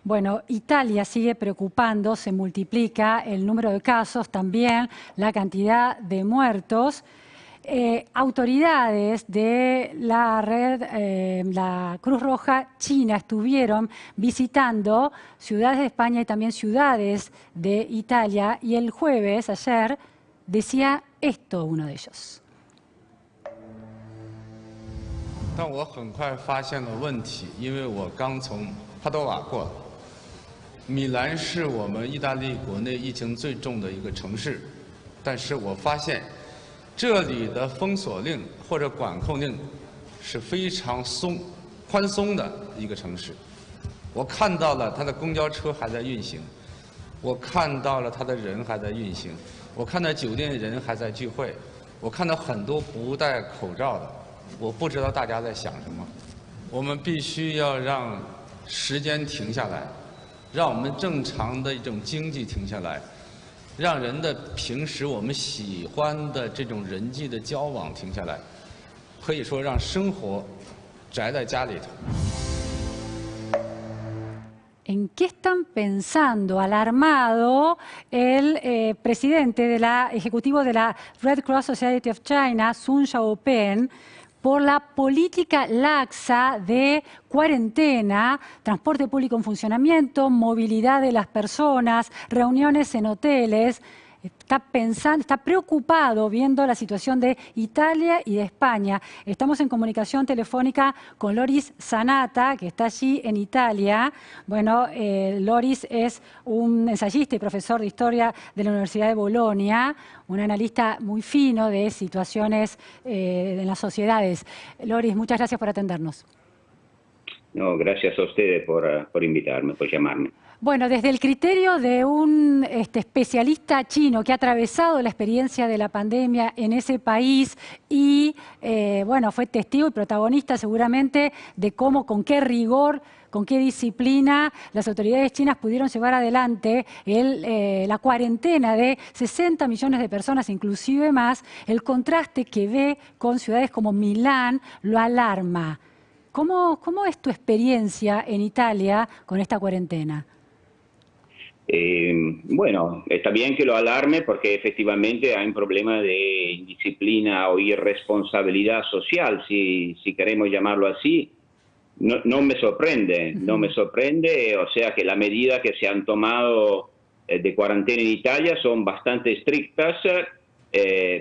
Bueno, Italia sigue preocupando, se multiplica el número de casos, también la cantidad de muertos. Autoridades de la red, la Cruz Roja China, estuvieron visitando ciudades de España y también ciudades de Italia, y el jueves, ayer, decía esto uno de ellos. 但我很快发现了问题，因为我刚从帕多瓦过来。米兰是我们意大利国内疫情最重的一个城市，但是我发现这里的封锁令或者管控令是非常宽松的一个城市。我看到了它的公交车还在运行，我看到了它的人还在运行，我看到酒店人还在聚会，我看到很多不戴口罩的。 我不知道大家在想什么，我们必须要让时间停下来，让我们正常的一种经济停下来，让人的平时我们喜欢的这种人际的交往停下来，可以说让生活宅在家里头。 ¿En qué están pensando? Alarmado, el presidente ejecutivo de la Red Cross Society of China, Sun Xiaopen, por la política laxa de cuarentena, transporte público en funcionamiento, movilidad de las personas, reuniones en hoteles. Está preocupado viendo la situación de Italia y de España. Estamos en comunicación telefónica con Loris Zanata, que está allí en Italia. Bueno, Loris es un ensayista y profesor de Historia de la Universidad de Bolonia, un analista muy fino de situaciones en las sociedades. Loris, muchas gracias por atendernos. No, gracias a ustedes por invitarme, por llamarme. Bueno, desde el criterio de un especialista chino que ha atravesado la experiencia de la pandemia en ese país y, bueno, fue testigo y protagonista seguramente de cómo, con qué rigor, con qué disciplina las autoridades chinas pudieron llevar adelante la cuarentena de 60 millones de personas, inclusive más. El contraste que ve con ciudades como Milán lo alarma. ¿Cómo es tu experiencia en Italia con esta cuarentena? Bueno, está bien que lo alarme porque efectivamente hay un problema de indisciplina o irresponsabilidad social, si queremos llamarlo así. No me sorprende, no me sorprende, o sea que las medidas que se han tomado de cuarentena en Italia son bastante estrictas,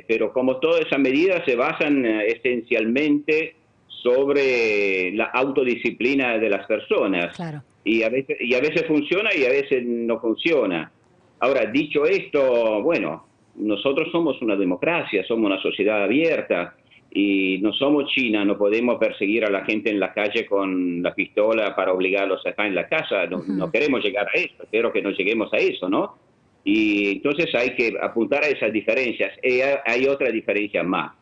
pero como todas esas medidas se basan esencialmente sobre la autodisciplina de las personas. Claro. Y a veces funciona y a veces no funciona. Ahora, dicho esto, bueno, nosotros somos una democracia, somos una sociedad abierta y no somos China, no podemos perseguir a la gente en la calle con la pistola para obligarlos a estar en la casa. No queremos llegar a eso, espero que no lleguemos a eso, ¿no? Y entonces hay que apuntar a esas diferencias. Hay otra diferencia más.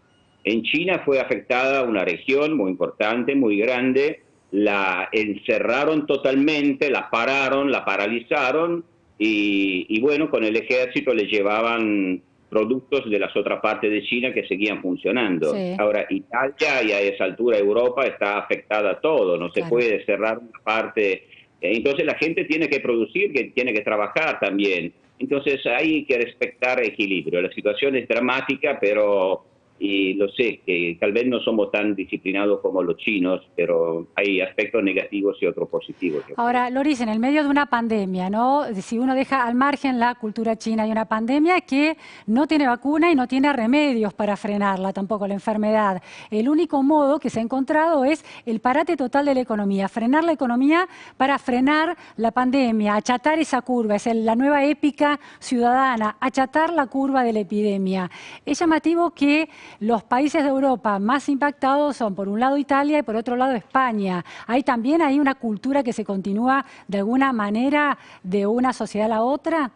En China fue afectada una región muy importante, muy grande. La encerraron totalmente, la pararon, la paralizaron y bueno, con el ejército le llevaban productos de las otras partes de China que seguían funcionando. Sí. Ahora, Italia y a esa altura Europa está afectada todo, no se puede cerrar una parte. Entonces la gente tiene que producir, que tiene que trabajar también. Entonces hay que respetar equilibrio. La situación es dramática, pero... Y lo sé, que tal vez no somos tan disciplinados como los chinos, pero hay aspectos negativos y otros positivos. Ahora, Loris, en el medio de una pandemia, ¿no? Si uno deja al margen la cultura china, hay una pandemia que no tiene vacuna y no tiene remedios para frenarla, tampoco la enfermedad. El único modo que se ha encontrado es el parate total de la economía, frenar la economía para frenar la pandemia, achatar esa curva, es la nueva épica ciudadana, achatar la curva de la epidemia. Es llamativo que los países de Europa más impactados son, por un lado, Italia y por otro lado, España. Hay también una cultura que se continúa de alguna manera de una sociedad a la otra.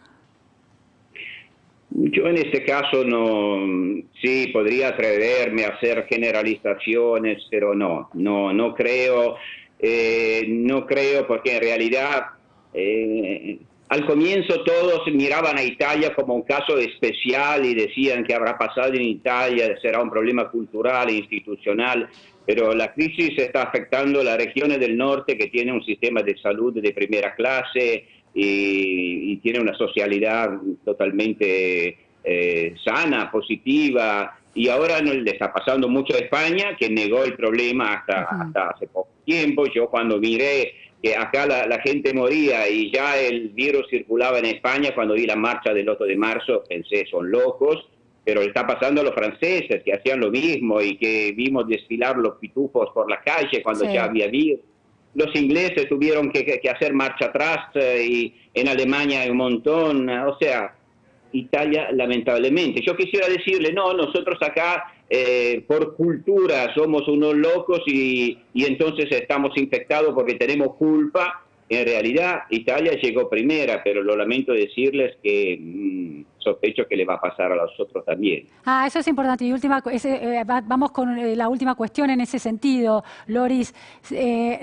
Yo en este caso sí podría atreverme a hacer generalizaciones, pero no creo porque en realidad al comienzo todos miraban a Italia como un caso especial y decían que habrá pasado en Italia, será un problema cultural e institucional, pero la crisis está afectando las regiones del norte que tienen un sistema de salud de primera clase y tiene una socialidad totalmente sana, positiva, y ahora no le está pasando mucho a España, que negó el problema hasta hace poco tiempo. Yo cuando miré que acá la gente moría y ya el virus circulaba en España, cuando vi la marcha del 8 de marzo, pensé, son locos, pero le está pasando a los franceses, que hacían lo mismo y que vimos desfilar los pitufos por la calle cuando ya había virus. Los ingleses tuvieron que hacer marcha atrás y en Alemania hay un montón, o sea, Italia lamentablemente. Yo quisiera decirle, no, nosotros acá por cultura somos unos locos y entonces estamos infectados porque tenemos culpa. En realidad Italia llegó primera, pero lo lamento decirles que sospecho que le va a pasar a los otros también. Eso es importante. Y vamos con la última cuestión en ese sentido, Loris.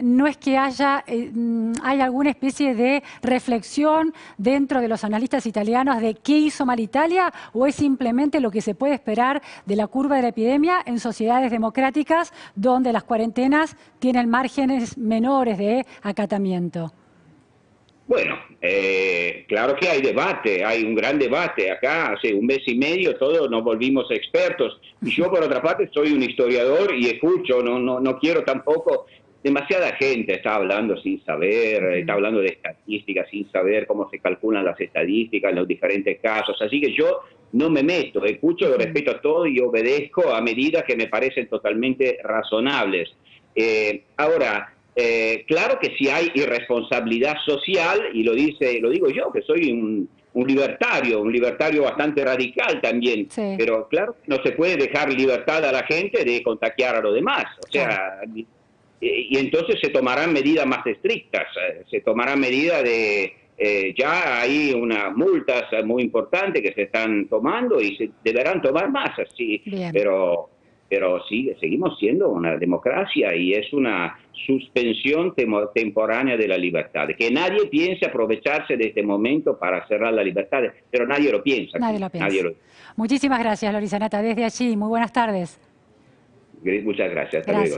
¿No es que hay alguna especie de reflexión dentro de los analistas italianos de qué hizo mal Italia, o es simplemente lo que se puede esperar de la curva de la epidemia en sociedades democráticas donde las cuarentenas tienen márgenes menores de acatamiento? Bueno, claro que hay debate, hay un gran debate. Acá hace un mes y medio todos nos volvimos expertos. Y yo, por otra parte, soy un historiador y escucho, no quiero tampoco... Demasiada gente está hablando sin saber, está hablando de estadísticas sin saber cómo se calculan las estadísticas en los diferentes casos. Así que yo no me meto, escucho, respeto a todo y obedezco a medidas que me parecen totalmente razonables. Ahora... claro que si hay irresponsabilidad social, y lo digo yo, que soy un libertario bastante radical también, pero claro, no se puede dejar libertad a la gente de contagiar a los demás, o sea, y entonces se tomarán medidas más estrictas, se tomarán medidas de... ya hay unas multas muy importantes que se están tomando y se deberán tomar más, así, pero sí, seguimos siendo una democracia y es una suspensión temporánea de la libertad. Que nadie piense aprovecharse de este momento para cerrar la libertad, pero nadie lo piensa. Nadie lo piensa. Muchísimas gracias, Loris Anata, desde allí. Muy buenas tardes. Muchas gracias. Hasta luego.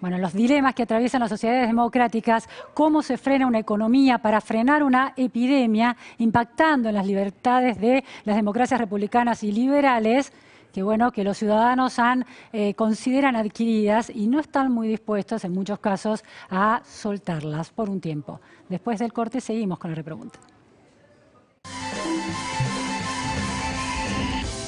Bueno, los dilemas que atraviesan las sociedades democráticas, cómo se frena una economía para frenar una epidemia, impactando en las libertades de las democracias republicanas y liberales, que bueno, que los ciudadanos consideran adquiridas y no están muy dispuestos en muchos casos a soltarlas por un tiempo. Después del corte seguimos con la repregunta.